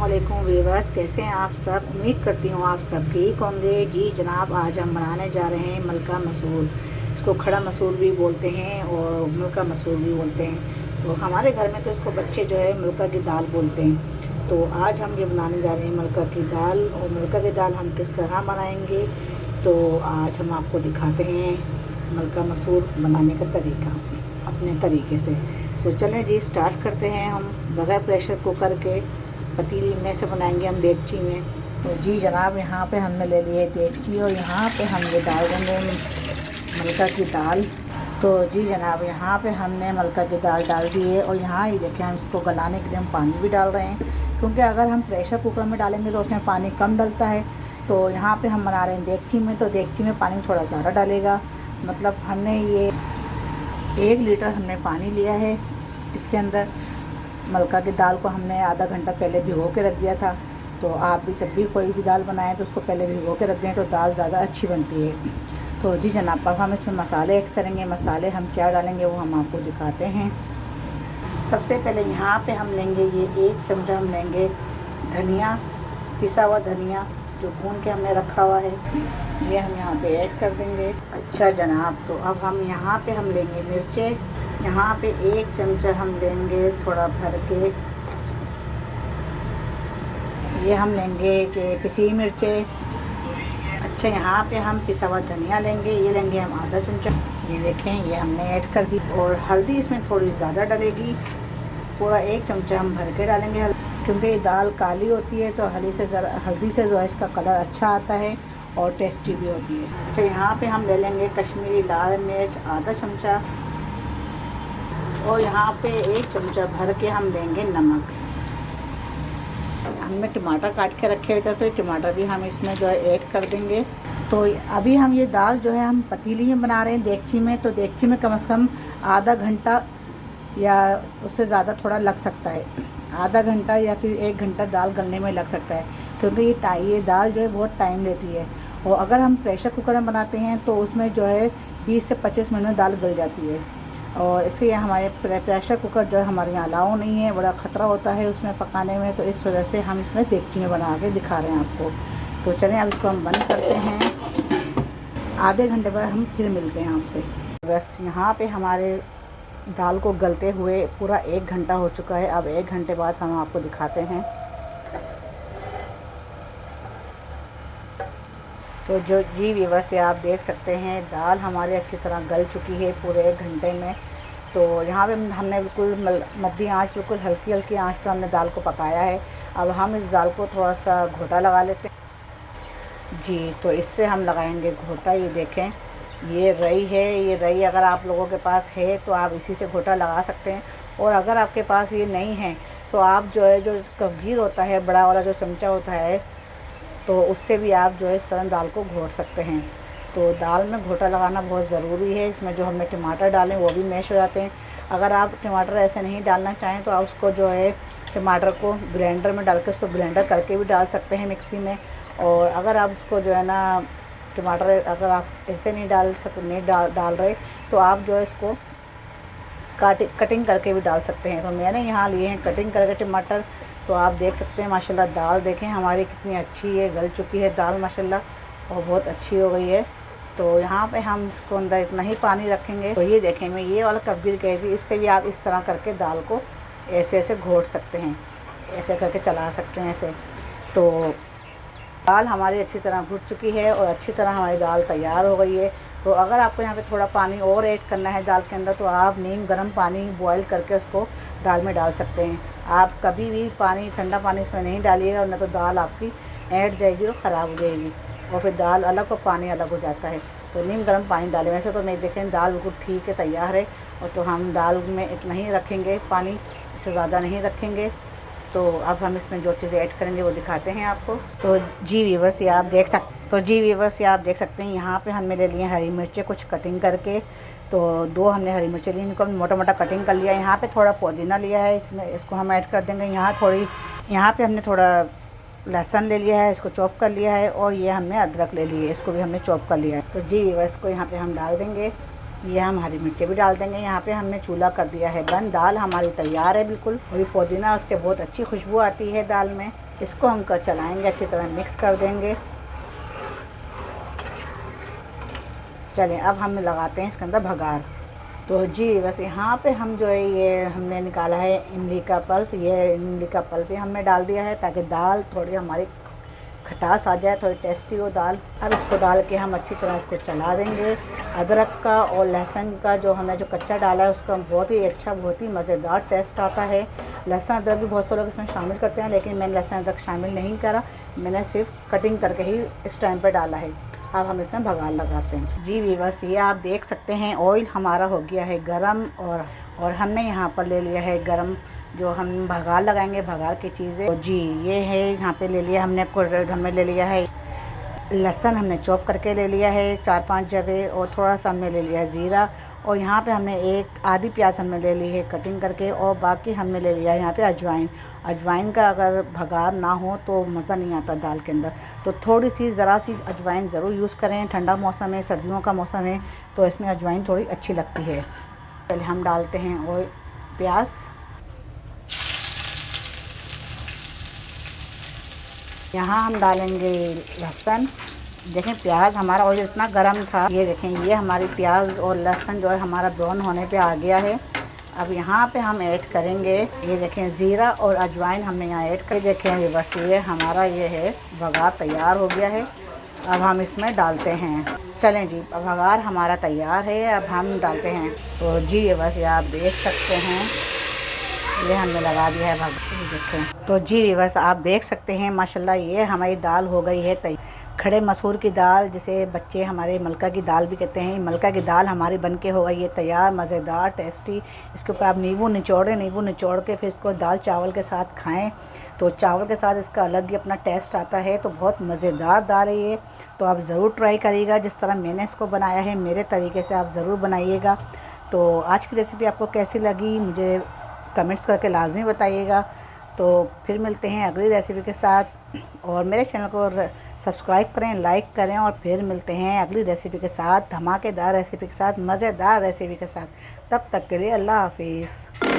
अस्सलामुअलैकुम वीवर्स, कैसे हैं आप सब। उम्मीद करती हूँ आप सब ठीक होंगे। जी जनाब, आज हम बनाने जा रहे हैं मलका मसूर। इसको खड़ा मसूर भी बोलते हैं और मलका मसूर भी बोलते हैं। तो हमारे घर में तो इसको बच्चे जो है मलका की दाल बोलते हैं। तो आज हम ये बनाने जा रहे हैं मलका की दाल। और मलका की दाल हम किस तरह बनाएंगे तो आज हम आपको दिखाते हैं मलका मसूर बनाने का तरीका अपने तरीके से। तो चलें जी, स्टार्ट करते हैं। हम बगैर प्रेशर कुकर के पतीली में से बनाएंगे हम देगची में। तो जी जनाब, यहाँ पे हमने ले लिए देगची और यहाँ पे हम ये डाल देंगे मलका की दाल। तो जी जनाब, यहाँ पे हमने मलका की दाल डाल दी है और यहाँ ये देखें हम इसको गलाने के लिए हम पानी भी डाल रहे हैं, क्योंकि अगर हम प्रेशर कुकर में डालेंगे तो उसमें पानी कम डलता है। तो यहाँ पे हम बना रहे हैं देगची में, तो देगची में पानी थोड़ा ज़्यादा डालेगा। मतलब हमने ये 1 लीटर हमने पानी लिया है। इसके अंदर मलका की दाल को हमने आधा घंटा पहले भिगो के रख दिया था। तो आप भी जब भी कोई भी दाल बनाएं तो उसको पहले भिगो के रख दें तो दाल ज़्यादा अच्छी बनती है। तो जी जनाब, अब हम इसमें मसाले ऐड करेंगे। मसाले हम क्या डालेंगे वो हम आपको दिखाते हैं। सबसे पहले यहाँ पे हम लेंगे ये 1 चमचा हम लेंगे धनिया, पिसा हुआ धनिया जो भून के हमने रखा हुआ है, ये हम यहाँ पे ऐड कर देंगे। अच्छा जनाब, तो अब हम यहाँ पे हम लेंगे मिर्चें। यहाँ पे 1 चमचा हम लेंगे थोड़ा भर के, ये हम लेंगे कि पिसी मिर्चें। अच्छा, यहाँ पे हम पिसा हुआ धनिया लेंगे, ये लेंगे हम आधा चमचा। ये देखें, ये हमने ऐड कर दी। और हल्दी इसमें थोड़ी ज़्यादा डलेगी, पूरा 1 चमचा हम भर के डालेंगे क्योंकि ये दाल काली होती है तो हल्दी से जो है इसका कलर अच्छा आता है और टेस्टी भी होती है। अच्छा, यहाँ पे हम ले लेंगे कश्मीरी लाल मिर्च आधा चमचा और यहाँ पे 1 चमचा भर के हम लेंगे नमक। हमने टमाटर काट के रखे हुए थे तो टमाटर भी हम इसमें जो है ऐड कर देंगे। तो अभी हम ये दाल जो है हम पतीली में बना रहे हैं देगची में, तो देगची में कम से कम आधा घंटा या उससे ज़्यादा थोड़ा लग सकता है। आधा घंटा या फिर 1 घंटा दाल गलने में लग सकता है, क्योंकि ये दाल जो है बहुत टाइम लेती है। और अगर हम प्रेशर कुकर में बनाते हैं तो उसमें जो है 20 से 25 मिनट में दाल गल जाती है। और इसलिए हमारे प्रेशर कुकर जो है हमारे यहाँ अलाउ नहीं है, बड़ा ख़तरा होता है उसमें पकाने में। तो इस वजह से हम इसमें देगची में बना के दिखा रहे हैं आपको। तो चलें अब इसको हम बंद करते हैं। आधे घंटे बाद हम फिर मिलते हैं आपसे। बस यहाँ पे हमारे दाल को गलते हुए पूरा 1 घंटा हो चुका है। अब 1 घंटे बाद हम आपको दिखाते हैं। तो जो जी व्यूअर्स, से आप देख सकते हैं दाल हमारी अच्छी तरह गल चुकी है पूरे 1 घंटे में। तो यहाँ पे हमने बिल्कुल मध्य आंच, बिल्कुल हल्की हल्की आंच पर हमने दाल को पकाया है। अब हम इस दाल को थोड़ा सा घोटा लगा लेते हैं। जी, तो इससे हम लगाएंगे घोटा। ये देखें, ये रई है। ये रई अगर आप लोगों के पास है तो आप इसी से घोटा लगा सकते हैं, और अगर आपके पास ये नहीं है तो आप जो है जो कवगीर होता है, बड़ा वाला जो चमचा होता है, तो उससे भी आप जो है इस तरह दाल को घोट सकते हैं। तो दाल में घोटा लगाना बहुत ज़रूरी है। इसमें जो हमने टमाटर डालें वो भी मैश हो जाते हैं। अगर आप टमाटर ऐसे नहीं डालना चाहें तो आप उसको जो है टमाटर को ग्राइंडर में डाल के उसको ब्लेंडर करके भी डाल सकते हैं मिक्सी में। और अगर आप उसको जो है ना टमाटर अगर आप ऐसे नहीं डाल रहे तो आप जो है इसको कटिंग करके भी डाल सकते हैं। तो मैंने यहाँ लिए हैं कटिंग करके टमाटर। तो आप देख सकते हैं माशाल्लाह दाल देखें हमारी कितनी अच्छी है, गल चुकी है दाल माशाल्लाह और बहुत अच्छी हो गई है। तो यहाँ पे हम इसको अंदर इतना ही पानी रखेंगे। तो ये देखें, मैं ये वाला कबीर कही थी, इससे भी आप इस तरह करके दाल को ऐसे ऐसे घोट सकते हैं, ऐसे करके चला सकते हैं ऐसे। तो दाल हमारी अच्छी तरह घुट चुकी है और अच्छी तरह हमारी दाल तैयार हो गई है। तो अगर आपको यहाँ पे थोड़ा पानी और ऐड करना है दाल के अंदर तो आप नीम गर्म पानी बॉईल करके उसको दाल में डाल सकते हैं। आप कभी भी ठंडा पानी इसमें नहीं डालिएगा, वरना तो दाल आपकी ऐंठ जाएगी और ख़राब हो जाएगी और फिर दाल अलग और पानी अलग हो जाता है। तो नीम गर्म पानी डालें। वैसे तो मैं देखें दाल बिल्कुल ठीक है, तैयार है। और तो हम दाल में इतना ही रखेंगे पानी, इससे ज़्यादा नहीं रखेंगे। तो अब हम इसमें जो चीज़ें ऐड करेंगे वो दिखाते हैं आपको। तो जी व्यूअर्स, ये आप देख सकते हैं यहाँ पे हमने ले लिए हरी मिर्चें कुछ कटिंग करके। तो 2 हमने हरी मिर्चें ली, इनको मोटा मोटा कटिंग कर लिया। यहाँ पे थोड़ा पुदीना लिया है, इसको हम ऐड कर देंगे। यहाँ पे हमने थोड़ा लहसुन ले लिया है, इसको चॉप कर लिया है। और ये हमने अदरक ले ली है, इसको भी हमने चॉप कर लिया है। तो जी व्यूअर्स, को यहाँ पे हम डाल देंगे। ये हम हरी मिर्चें भी डाल देंगे। यहाँ पे हमने चूल्हा कर दिया है बंद। दाल हमारी तैयार है बिल्कुल, और ये पुदीना उससे बहुत अच्छी खुशबू आती है दाल में। इसको हम चलाएंगे, अच्छी तरह मिक्स कर देंगे। चलें अब हम लगाते हैं इसके अंदर भगार। तो जी बस यहाँ पे हम जो है ये हमने निकाला है इमली का पल्प, ये इमली का पल्प ही हमने डाल दिया है ताकि दाल थोड़ी हमारी खटास आ जाए, थोड़ी टेस्टी हो दाल। अब इसको डाल के हम अच्छी तरह इसको चला देंगे। अदरक का और लहसुन का जो हमने जो कच्चा डाला है उसका बहुत ही अच्छा, बहुत ही मज़ेदार टेस्ट आता है। लहसुन अदरक भी बहुत से लोग इसमें शामिल करते हैं, लेकिन मैंने लहसुन अदरक शामिल नहीं करा, मैंने सिर्फ कटिंग करके ही इस टाइम पर डाला है। अब हम इसमें भगार लगाते हैं। जी व्यूअर्स, ये आप देख सकते हैं ऑयल हमारा हो गया है गरम, और हमने यहाँ पर ले लिया है गरम जो हम भगार लगाएंगे, भगार की चीज़ें। तो जी ये है यहाँ पे ले लिया हमने ले लिया है लहसुन, हमने चॉप करके ले लिया है 4-5 जगह, और थोड़ा सा हमने ले लिया है ज़ीरा, और यहाँ पे हमने एक आधी प्याज हमने ले ली है कटिंग करके, और बाकी हमने ले लिया है यहाँ पे अजवाइन। अजवाइन का अगर भगार ना हो तो मज़ा नहीं आता दाल के अंदर, तो थोड़ी सी ज़रा सी अजवाइन ज़रूर यूज़ करें। ठंडा मौसम है, सर्दियों का मौसम है, तो इसमें अजवाइन थोड़ी अच्छी लगती है। पहले हम डालते हैं और प्याज, यहाँ हम डालेंगे लहसुन। देखें प्याज हमारा ऑयल इतना गर्म था, ये देखें ये हमारी प्याज और लहसुन जो है हमारा ब्राउन होने पे आ गया है। अब यहाँ पे हम ऐड करेंगे, ये देखें ज़ीरा और अजवाइन हमने यहाँ ऐड कर। देखें ये बस ये हमारा ये है भगार तैयार हो गया है। अब हम इसमें डालते हैं। चलें जी, अब भगार हमारा तैयार है, अब हम डालते हैं। तो जी ये बस ये आप देख सकते हैं, ये हमने लगा दिया है भगार, देखें। तो जी व्यूअर्स आप देख सकते हैं माशाल्लाह ये हमारी दाल हो गई है तैयार। खड़े मसूर की दाल, जिसे बच्चे हमारे मलका की दाल भी कहते हैं, मलका की दाल हमारी बनके हो गई है तैयार, मज़ेदार टेस्टी। इसके ऊपर आप नींबू निचोड़ के फिर इसको दाल चावल के साथ खाएं, तो चावल के साथ इसका अलग ही अपना टेस्ट आता है। तो बहुत मज़ेदार दाल है ये, तो आप ज़रूर ट्राई करिएगा। जिस तरह मैंने इसको बनाया है मेरे तरीके से आप ज़रूर बनाइएगा। तो आज की रेसिपी आपको कैसी लगी मुझे कमेंट्स करके लाजमी बताइएगा। तो फिर मिलते हैं अगली रेसिपी के साथ, और मेरे चैनल को सब्सक्राइब करें, लाइक करें, और फिर मिलते हैं अगली रेसिपी के साथ, धमाकेदार रेसिपी के साथ, मज़ेदार रेसिपी के साथ। तब तक के लिए अल्लाह हाफिज़।